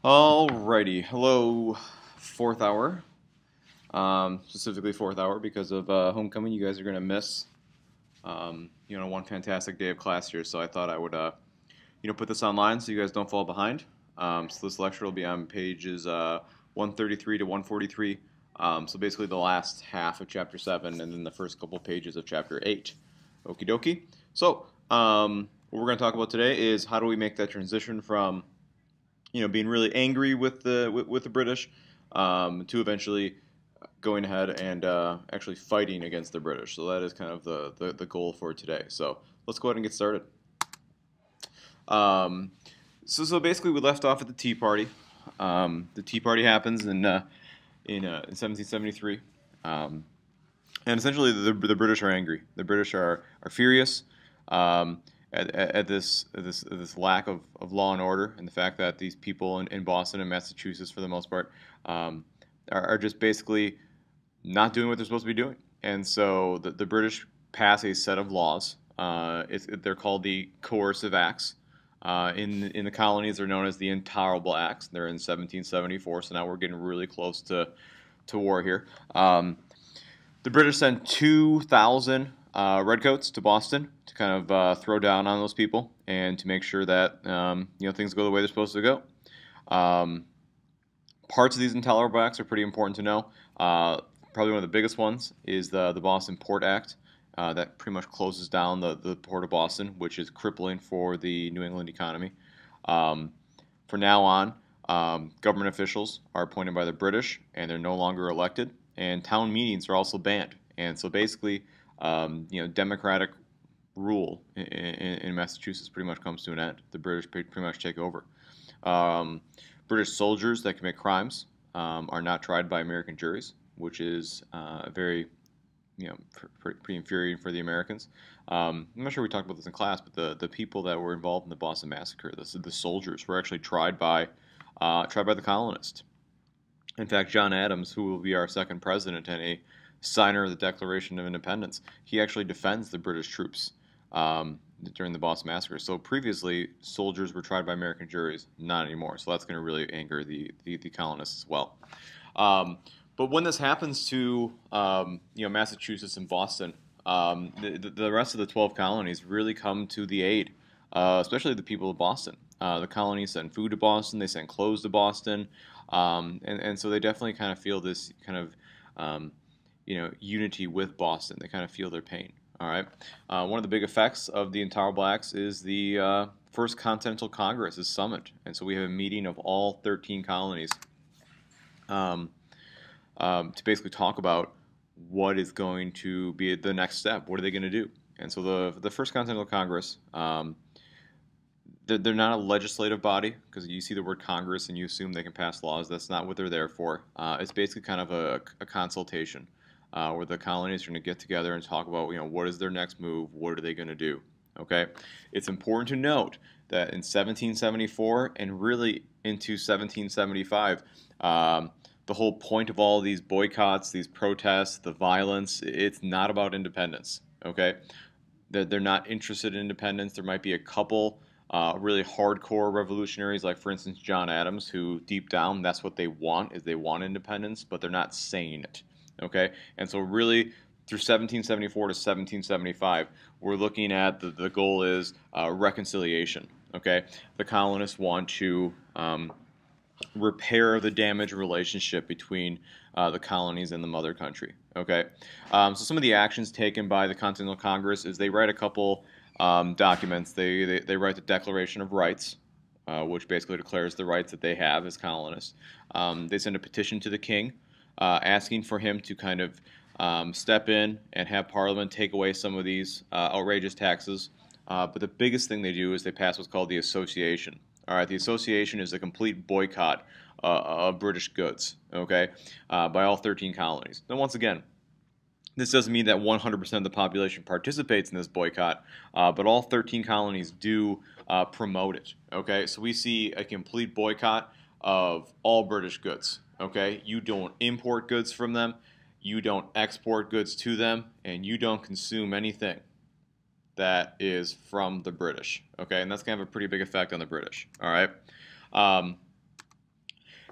Alrighty, hello, fourth hour. Specifically fourth hour because of homecoming. You guys are gonna miss, one fantastic day of class here. So I thought I would, put this online so you guys don't fall behind. So this lecture will be on pages 133 to 143. So basically the last half of chapter 7 and then the first couple pages of chapter 8. Okie dokie. So what we're gonna talk about today is how do we make that transition from being really angry with the British, to eventually going ahead and actually fighting against the British. So that is kind of the goal for today. So let's go ahead and get started. So basically we left off at the Tea Party. The Tea Party happens in 1773. And essentially the British are angry. The British are furious. At this lack of law and order, and the fact that these people in Boston and Massachusetts, for the most part, are just basically not doing what they're supposed to be doing. And so the British pass a set of laws. They're called the Coercive Acts. In the colonies, they're known as the Intolerable Acts. They're in 1774, so now we're getting really close to war here. The British sent 2,000 redcoats to Boston to kind of throw down on those people and to make sure that things go the way they're supposed to go. Parts of these Intolerable Acts are pretty important to know. Probably one of the biggest ones is the Boston Port Act. That pretty much closes down the Port of Boston, which is crippling for the New England economy. For now on, government officials are appointed by the British, and they're no longer elected, and town meetings are also banned. And so basically, democratic rule in Massachusetts pretty much comes to an end. The British pretty much take over. British soldiers that commit crimes are not tried by American juries, which is very, pretty infuriating for the Americans. I'm not sure we talked about this in class, but the people that were involved in the Boston Massacre, the soldiers, were actually tried by the colonists. In fact, John Adams, who will be our second president and a signer of the Declaration of Independence, he actually defends the British troops during the Boston Massacre. So previously, soldiers were tried by American juries, not anymore. So that's going to really anger the colonists as well. But when this happens to Massachusetts and Boston, the rest of the 12 colonies really come to the aid, especially the people of Boston. The colonies send food to Boston, they send clothes to Boston, and so they definitely kind of feel this kind of unity with Boston. They kind of feel their pain. All right. One of the big effects of the Intolerable Acts is the First Continental Congress is summoned, and so we have a meeting of all 13 colonies to basically talk about what is going to be the next step. What are they going to do? And so the First Continental Congress, they're not a legislative body, because you see the word Congress and you assume they can pass laws. That's not what they're there for. It's basically kind of a consultation where the colonies are going to get together and talk about what is their next move, what are they going to do. Okay, it's important to note that in 1774 and really into 1775, the whole point of all these boycotts, these protests, the violence, it's not about independence. Okay, they're not interested in independence. There might be a couple really hardcore revolutionaries, like for instance John Adams, who deep down that's what they want, is they want independence, but they're not saying it. Okay, and so really through 1774 to 1775, we're looking at the goal is reconciliation. Okay, the colonists want to repair the damaged relationship between the colonies and the mother country. Okay, so some of the actions taken by the Continental Congress is they write a couple documents. They write the Declaration of Rights, which basically declares the rights that they have as colonists. They send a petition to the king asking for him to kind of step in and have Parliament take away some of these outrageous taxes. But the biggest thing they do is they pass what's called the Association. All right, the Association is a complete boycott of British goods, okay, by all 13 colonies. Now, once again, this doesn't mean that 100% of the population participates in this boycott, but all 13 colonies do promote it, okay? So we see a complete boycott of all British goods, okay? You don't import goods from them, you don't export goods to them, and you don't consume anything that is from the British, okay? And that's going to have a pretty big effect on the British, all right?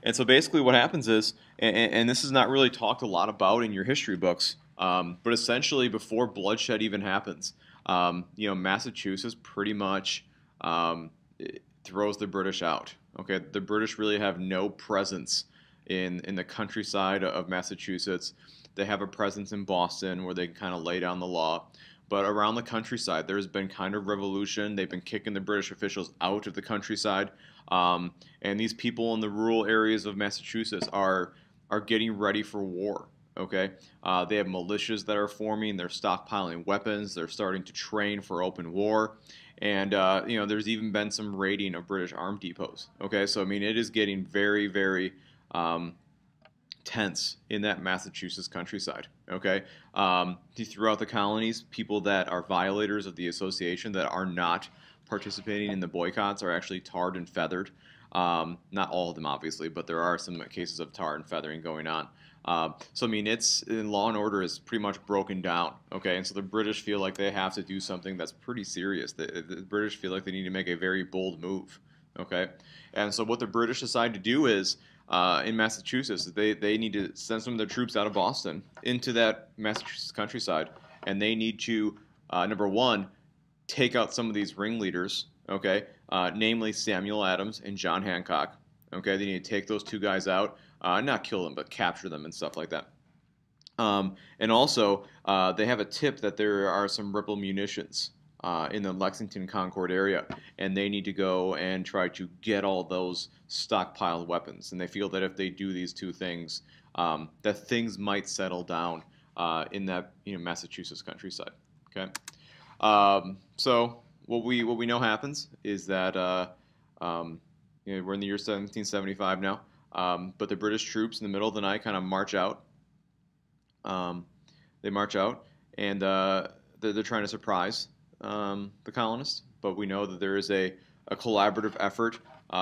And so basically what happens is, and this is not really talked a lot about in your history books, but essentially before bloodshed even happens, Massachusetts pretty much throws the British out. Okay, the British really have no presence in the countryside of Massachusetts. They have a presence in Boston where they can kind of lay down the law. But around the countryside, there's been kind of revolution. They've been kicking the British officials out of the countryside. And these people in the rural areas of Massachusetts are getting ready for war. Okay, they have militias that are forming. They're stockpiling weapons. They're starting to train for open war. And there's even been some raiding of British armed depots. Okay, so I mean, it is getting very, very tense in that Massachusetts countryside. Okay, throughout the colonies, people that are violators of the association that are not participating in the boycotts are actually tarred and feathered. Not all of them, obviously, but there are some cases of tar and feathering going on. So I mean, it's in law and order is pretty much broken down. Okay, and so the British feel like they have to do something that's pretty serious. The British feel like they need to make a very bold move. Okay, and so what the British decide to do is in Massachusetts, they need to send some of their troops out of Boston into that Massachusetts countryside, and they need to number one, take out some of these ringleaders. Okay, namely Samuel Adams and John Hancock. Okay, they need to take those two guys out, not kill them, but capture them and stuff like that. And also, they have a tip that there are some Ripple munitions in the Lexington Concord area, and they need to go and try to get all those stockpiled weapons. And they feel that if they do these two things, that things might settle down in that Massachusetts countryside. Okay, so what we know happens is that we're in the year 1775 now, but the British troops in the middle of the night kind of march out. They march out, and they're trying to surprise the colonists. But we know that there is a collaborative effort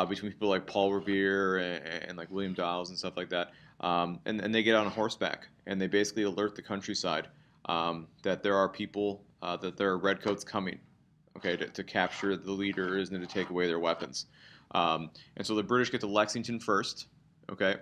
between people like Paul Revere and like William Dawes and stuff like that. And they get on horseback, and they basically alert the countryside that there are people, that there are redcoats coming, okay, to capture the leaders and to take away their weapons. And so the British get to Lexington first, okay,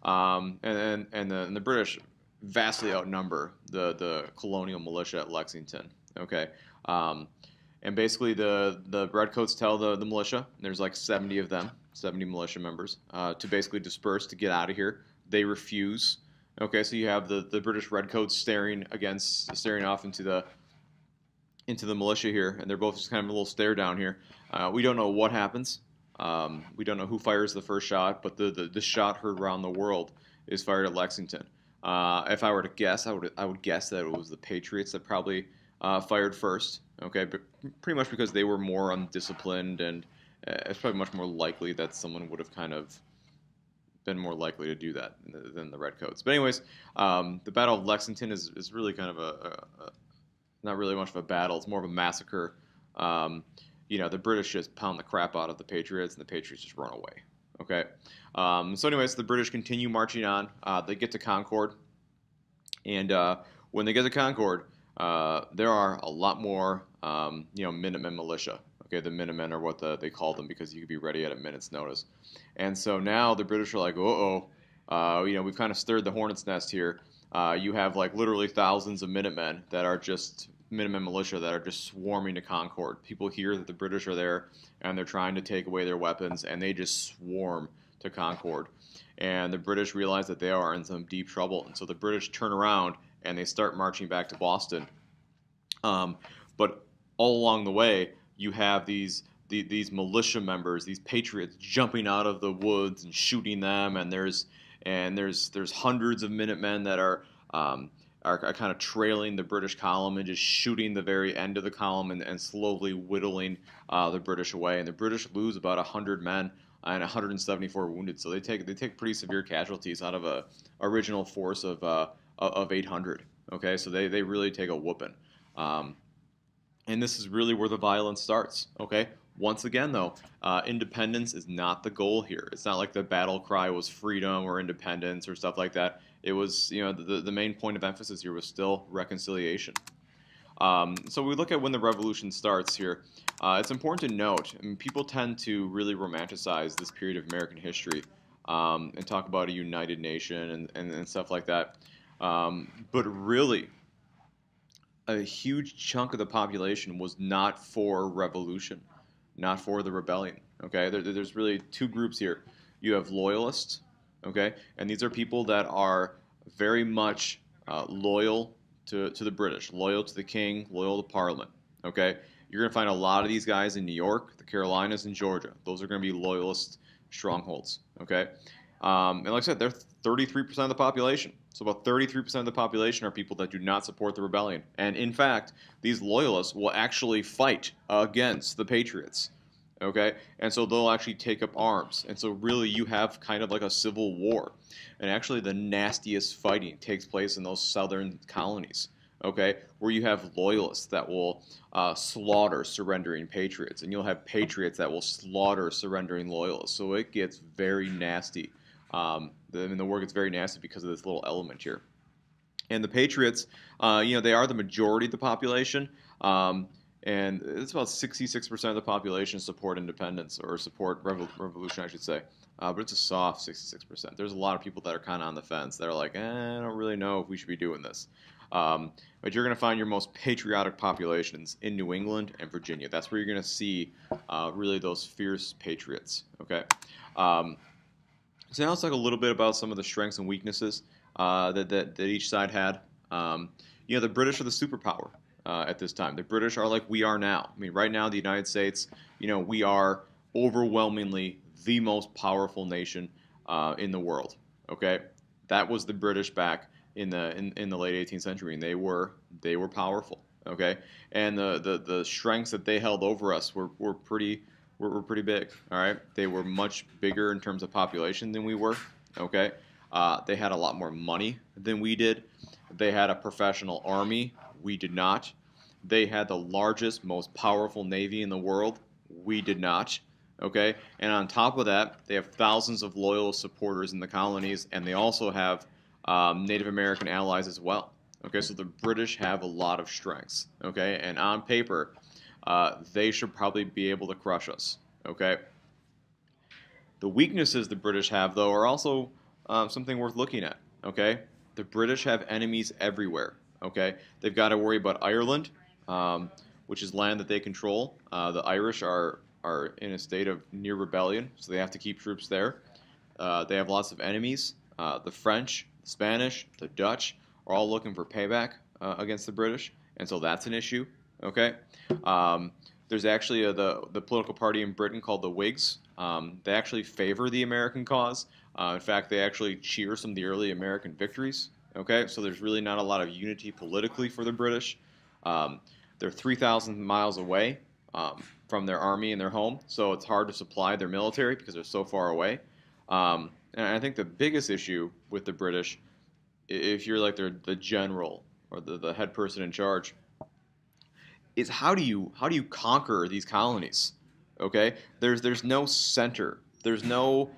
and the British vastly outnumber the colonial militia at Lexington, okay. And basically the redcoats tell the militia, there's like 70 of them, 70 militia members, to basically disperse, to get out of here. They refuse. Okay, so you have the British redcoats staring off into the militia here, and they're both just kind of a little stare down here. We don't know what happens. We don't know who fires the first shot, but the shot heard around the world is fired at Lexington. If I were to guess, I would guess that it was the Patriots that probably fired first. Okay, but pretty much because they were more undisciplined, and it's probably much more likely that someone would have kind of been more likely to do that than the redcoats. But anyways, the Battle of Lexington is really kind of a not really much of a battle. It's more of a massacre. The British just pound the crap out of the Patriots, and the Patriots just run away. Okay. So anyways, the British continue marching on. They get to Concord, and when they get to Concord, there are a lot more, Minutemen militia. Okay, the Minutemen are what they call them because you could be ready at a minute's notice. And so now the British are like, we've kind of stirred the hornet's nest here. You have like literally thousands of Minutemen that are just Minutemen militia that are just swarming to Concord. People hear that the British are there, and they're trying to take away their weapons, and they just swarm to Concord. And the British realize that they are in some deep trouble, and so the British turn around and they start marching back to Boston. But all along the way, you have these militia members, these patriots, jumping out of the woods and shooting them, and there's hundreds of Minutemen that are kind of trailing the British column and just shooting the very end of the column and slowly whittling the British away. And the British lose about 100 men and 174 wounded. So they take pretty severe casualties out of a original force of 800. Okay, so they really take a whooping. And this is really where the violence starts. Okay, once again though, independence is not the goal here. It's not like the battle cry was freedom or independence or stuff like that. It was, the main point of emphasis here was still reconciliation. So we look at when the revolution starts here. It's important to note, people tend to really romanticize this period of American history. and talk about a united nation and stuff like that. But really, a huge chunk of the population was not for revolution, not for the rebellion. Okay, there's really two groups here. You have loyalists, okay, and these are people that are very much loyal to the British, loyal to the king, loyal to Parliament. Okay, you're going to find a lot of these guys in New York, the Carolinas, and Georgia. Those are going to be loyalist strongholds. Okay, and like I said, they're 33% of the population. So about 33% of the population are people that do not support the rebellion. And in fact, these loyalists will actually fight against the patriots. Okay? And so they'll actually take up arms. And so really you have kind of like a civil war. And actually the nastiest fighting takes place in those southern colonies. Okay? Where you have loyalists that will slaughter surrendering patriots. And you'll have patriots that will slaughter surrendering loyalists. So it gets very nasty. The war gets very nasty because of this little element here. And the Patriots, they are the majority of the population, and it's about 66% of the population support independence or support revolution, I should say. But it's a soft 66%. There's a lot of people that are kind of on the fence. That are like, I don't really know if we should be doing this. But you're going to find your most patriotic populations in New England and Virginia. That's where you're going to see really those fierce patriots. Okay. So now let's talk a little bit about some of the strengths and weaknesses that each side had. The British are the superpower at this time. The British are like we are now. I mean, right now, the United States, we are overwhelmingly the most powerful nation in the world. Okay, that was the British back in the late 18th century, and they were powerful. Okay, and the strengths that they held over us were pretty big. All right, they were much bigger in terms of population than we were. Okay, they had a lot more money than we did. They had a professional army. We did not. They had the largest, most powerful navy in the world. We did not. Okay, and on top of that, they have thousands of loyal supporters in the colonies, and they also have Native American allies as well. Okay, so the British have a lot of strengths. Okay, and on paper, they should probably be able to crush us. Okay. The weaknesses the British have, though, are also something worth looking at. Okay. The British have enemies everywhere. Okay. They've got to worry about Ireland, which is land that they control. The Irish are in a state of near rebellion, so they have to keep troops there. They have lots of enemies. The French, the Spanish, the Dutch are all looking for payback against the British, and so that's an issue. Okay. There's actually the political party in Britain called the Whigs. They actually favor the American cause. In fact, they actually cheer some of the early American victories. Okay, so there's really not a lot of unity politically for the British. They're 3,000 miles away from their army and their home, so it's hard to supply their military because they're so far away. And I think the biggest issue with the British, if you're like the general or the head person in charge, is how do you conquer these colonies? Okay, there's no center, there's no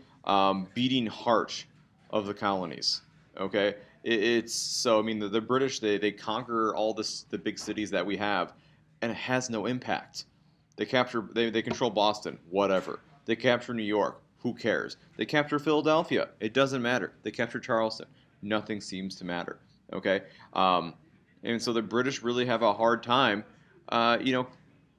beating heart of the colonies. Okay, it's so I mean the British they conquer all the big cities that we have, and it has no impact. They control Boston, whatever. They capture New York, who cares? They capture Philadelphia, it doesn't matter. They capture Charleston, nothing seems to matter. Okay, and so the British really have a hard time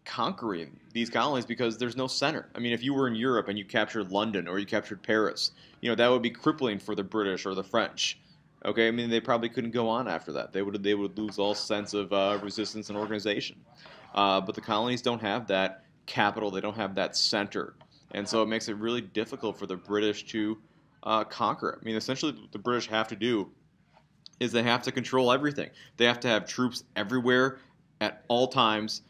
conquering these colonies because there's no center. I mean, if you were in Europe and you captured London or you captured Paris, that would be crippling for the British or the French. Okay, I mean, they probably couldn't go on after that. They would lose all sense of resistance and organization. But the colonies don't have that capital. They don't have that center, and so it makes it really difficult for the British to conquer. I mean, essentially, what the British have to do is they have to control everything. They have to have troops everywhere at all times,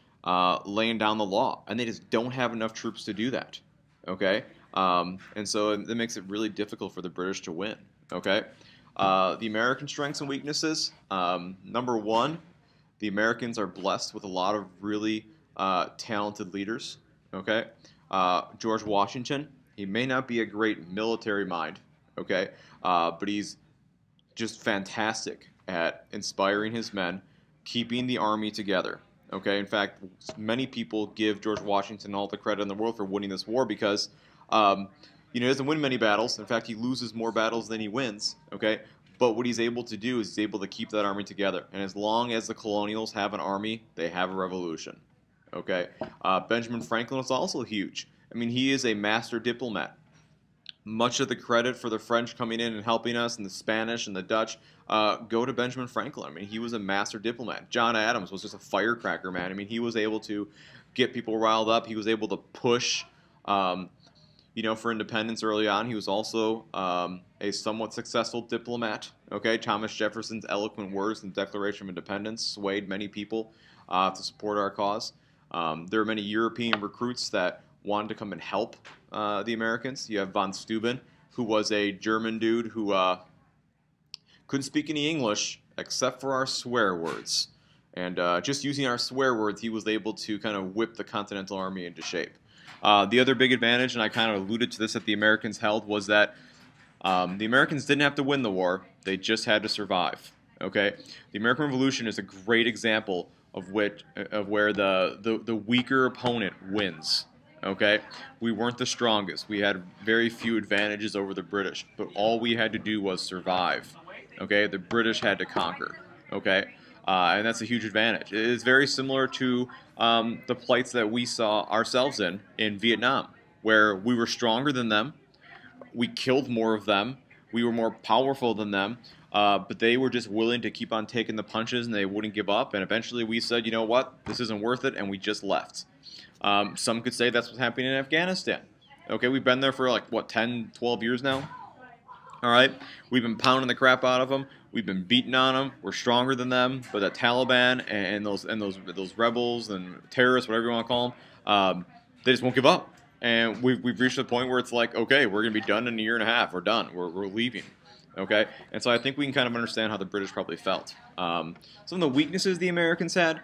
laying down the law, and they just don't have enough troops to do that. Okay, and so that makes it really difficult for the British to win. Okay, the American strengths and weaknesses. Number one, the Americans are blessed with a lot of really talented leaders. Okay, George Washington. He may not be a great military mind. Okay, but he's just fantastic at inspiring his men, keeping the army together. Okay, in fact, many people give George Washington all the credit in the world for winning this war because, He doesn't win many battles. In fact, he loses more battles than he wins. Okay, but what he's able to do is he's able to keep that army together. And as long as the colonials have an army, they have a revolution. Okay, Benjamin Franklin was also huge. I mean, he is a master diplomat. Much of the credit for the French coming in and helping us, and the Spanish and the Dutch, go to Benjamin Franklin. I mean, he was a master diplomat. John Adams was just a firecracker, man. I mean, he was able to get people riled up. He was able to push, for independence early on. He was also a somewhat successful diplomat. Okay, Thomas Jefferson's eloquent words in the Declaration of Independence swayed many people to support our cause. There are many European recruits that wanted to come and help the Americans. You have von Steuben, who was a German dude who couldn't speak any English except for our swear words. And just using our swear words, he was able to kind of whip the Continental Army into shape. The other big advantage, and I kind of alluded to this, that the Americans held was that the Americans didn't have to win the war. They just had to survive. Okay, the American Revolution is a great example of where the weaker opponent wins. Okay, we weren't the strongest. We had very few advantages over the British, but all we had to do was survive. Okay, the British had to conquer. Okay, and that's a huge advantage. It is very similar to the plights that we saw ourselves in Vietnam, where we were stronger than them, we killed more of them, we were more powerful than them, but they were just willing to keep on taking the punches and they wouldn't give up. And eventually we said, you know what, this isn't worth it, and we just left. Some could say that's what's happening in Afghanistan. Okay, we've been there for like, what, 10, 12 years now? All right, we've been pounding the crap out of them. We've been beating on them. We're stronger than them. But the Taliban and those rebels and terrorists, whatever you want to call them, they just won't give up. And we've reached the point where it's like, okay, we're going to be done in a year and a half. We're done. We're leaving. Okay, and so I think we can kind of understand how the British probably felt. Some of the weaknesses the Americans had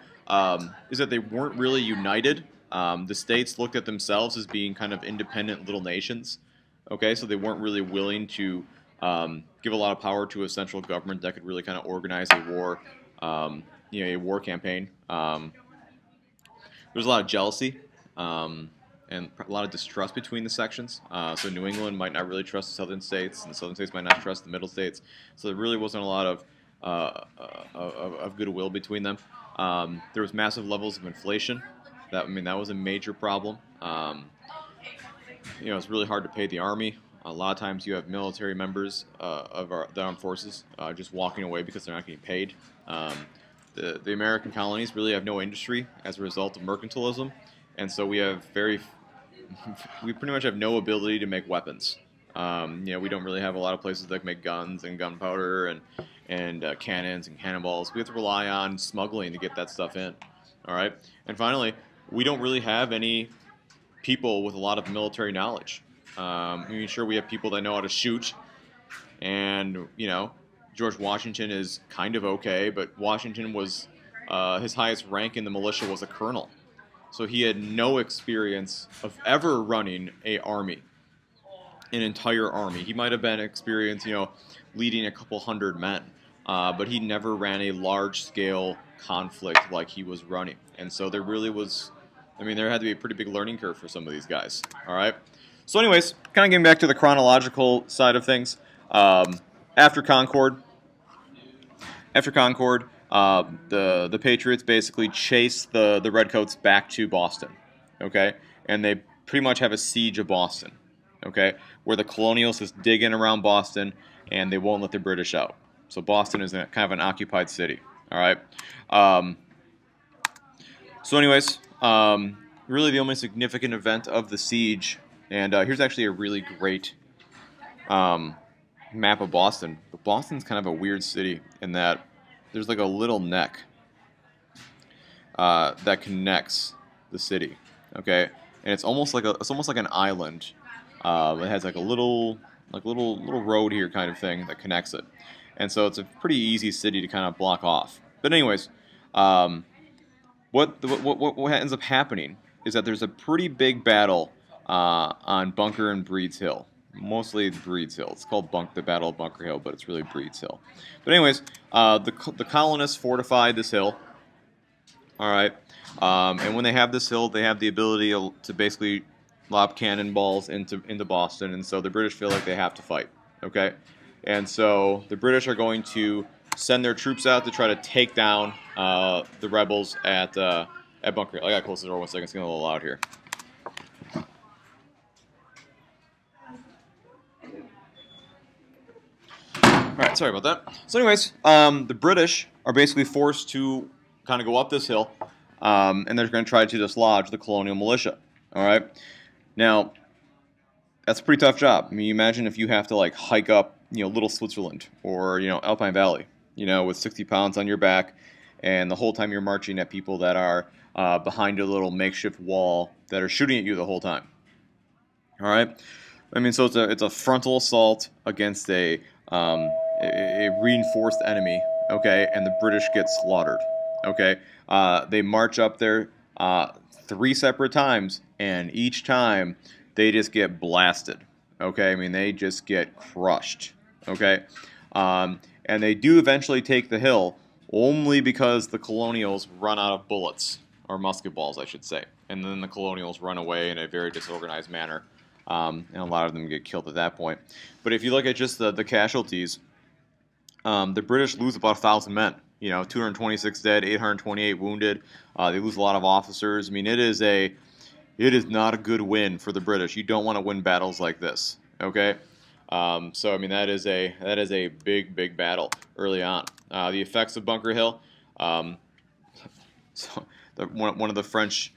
is that they weren't really united. The states looked at themselves as being kind of independent little nations. Okay, so they weren't really willing to give a lot of power to a central government that could really kind of organize a war, a war campaign. There's a lot of jealousy and a lot of distrust between the sections. So New England might not really trust the southern states, and the southern states might not trust the middle states. So there really wasn't a lot of goodwill between them. There was massive levels of inflation. That was a major problem. It's really hard to pay the army. A lot of times you have military members of the armed forces just walking away because they're not getting paid. The American colonies really have no industry as a result of mercantilism, and so we pretty much have no ability to make weapons. We don't really have a lot of places that make guns and gunpowder and cannons and cannonballs. We have to rely on smuggling to get that stuff in. All right, and finally, we don't really have any people with a lot of military knowledge. Sure, we have people that know how to shoot, and George Washington is kind of okay, but Washington was his highest rank in the militia was a colonel, so he had no experience of ever running an entire army. He might have been experienced, leading a couple hundred men, but he never ran a large-scale conflict like he was running, and so there really was. There had to be a pretty big learning curve for some of these guys. All right. So anyways, kind of getting back to the chronological side of things, after Concord, the Patriots basically chase the Redcoats back to Boston, okay? And they pretty much have a siege of Boston, okay? Where the colonials just dig in around Boston and they won't let the British out. So Boston is kind of an occupied city, all right? So anyways, really the only significant event of the siege. And here's actually a really great map of Boston. But Boston's kind of a weird city in that there's like a little neck that connects the city. Okay, and it's almost like an island. It has like a little road here kind of thing that connects it, and so it's a pretty easy city to kind of block off. But anyways, what ends up happening is that there's a pretty big battle on Bunker and Breed's Hill. Mostly Breed's Hill. It's called the Battle of Bunker Hill, but it's really Breed's Hill. But anyways, the colonists fortified this hill. All right, and when they have this hill, they have the ability to basically lob cannonballs into Boston, and so the British feel like they have to fight. Okay, and so the British are going to send their troops out to try to take down the rebels at Bunker Hill. I gotta close the door 1 second. It's getting a little loud here. All right, sorry about that. So, anyways, the British are basically forced to kind of go up this hill, and they're going to try to dislodge the colonial militia. All right. Now, that's a pretty tough job. I mean, you imagine if you have to like hike up, Little Switzerland or Alpine Valley, with 60 pounds on your back, and the whole time you're marching at people that are behind a little makeshift wall that are shooting at you the whole time. All right. I mean, so it's a frontal assault against a reinforced enemy. Okay, and the British get slaughtered. Okay, they march up there 3 separate times, and each time they just get blasted. Okay, I mean they just get crushed. Okay, and they do eventually take the hill, only because the colonials run out of bullets, or musket balls, I should say, and then the colonials run away in a very disorganized manner. And a lot of them get killed at that point. But if you look at just the casualties, the British lose about 1,000 men. 226 dead, 828 wounded. They lose a lot of officers. I mean, it is not a good win for the British. You don't want to win battles like this. Okay, so I mean that is a big battle early on. The effects of Bunker Hill. One of the French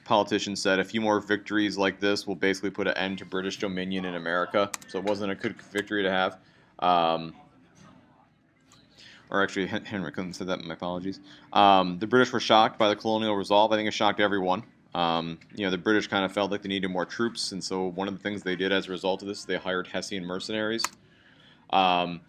politicians said a few more victories like this will basically put an end to British dominion in America. So it wasn't a good victory to have. Or actually, Henry Clinton said that. My apologies. The British were shocked by the colonial resolve. I think it shocked everyone. The British kind of felt like they needed more troops, and so one of the things they did as a result of this, they hired Hessian mercenaries. I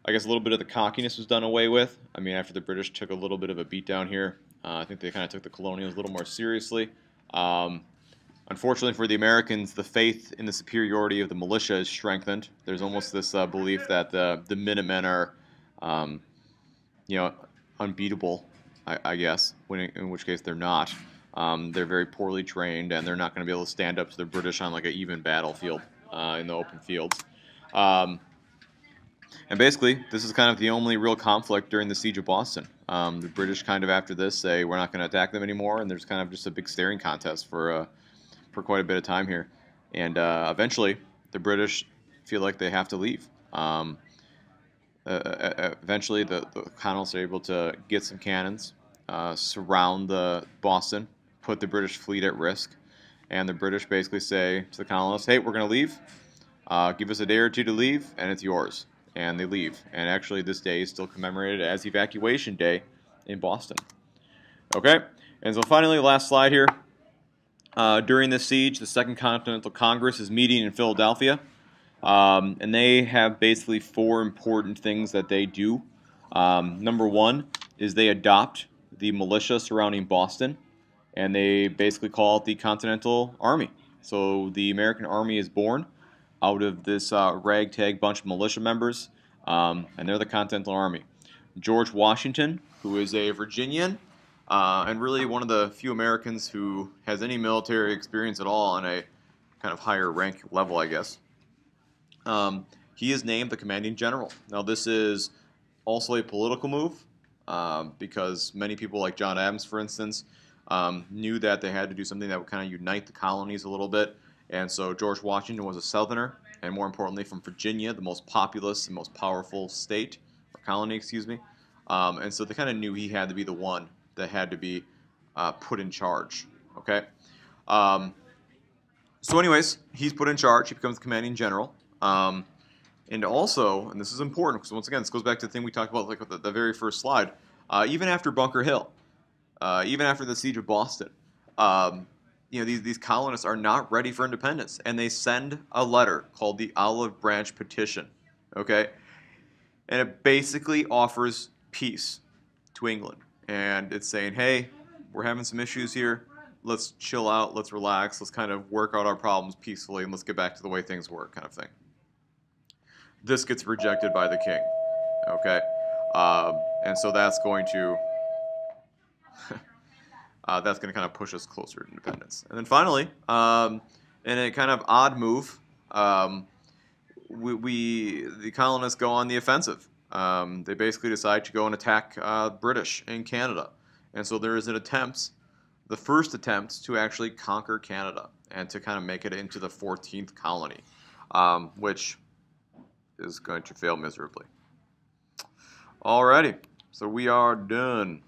guess a little bit of the cockiness was done away with. I mean, after the British took a little bit of a beatdown here, I think they kind of took the colonials a little more seriously. Unfortunately for the Americans, the faith in the superiority of the militia is strengthened. There's almost this belief that the Minutemen are, unbeatable, I guess, in which case they're not. They're very poorly trained, and they're not going to be able to stand up to the British on like an even battlefield in the open fields. And basically, this is kind of the only real conflict during the Siege of Boston. The British kind of after this say we're not going to attack them anymore, and there's kind of just a big staring contest for quite a bit of time here. And eventually, the British feel like they have to leave. Eventually, the colonists are able to get some cannons, surround the Boston, put the British fleet at risk, and the British basically say to the colonists, "Hey, we're going to leave. Give us a day or two to leave, and it's yours." And they leave. And actually, this day is still commemorated as Evacuation Day in Boston. Okay, and so finally, last slide here. During this siege, the Second Continental Congress is meeting in Philadelphia, and they have basically 4 important things that they do. Number 1 is they adopt the militia surrounding Boston, and they basically call it the Continental Army. So the American Army is born out of this ragtag bunch of militia members, and they're the Continental Army. George Washington, who is a Virginian, and really one of the few Americans who has any military experience at all on a kind of higher rank level, I guess. He is named the commanding general. Now this is also a political move because many people like John Adams, for instance, knew that they had to do something that would kind of unite the colonies a little bit. And so George Washington was a Southerner, and more importantly from Virginia, the most populous and most powerful state, or colony, excuse me. And so they kind of knew he had to be the one that had to be put in charge. Okay. So anyways, he's put in charge. He becomes the commanding general. And also, and this is important because once again, this goes back to the thing we talked about like with the very first slide. Even after Bunker Hill, even after the Siege of Boston, these colonists are not ready for independence, and they send a letter called the Olive Branch Petition, okay? And it basically offers peace to England, and it's saying, hey, we're having some issues here, let's chill out, let's relax, let's kind of work out our problems peacefully, and let's get back to the way things work, kind of thing. This gets rejected by the king, okay? And so that's going to that's going to kind of push us closer to independence. And then finally, in a kind of odd move, the colonists go on the offensive. They basically decide to go and attack British in Canada, and so there is the first attempt to actually conquer Canada and to kind of make it into the 14th colony, which is going to fail miserably. Alrighty, so we are done.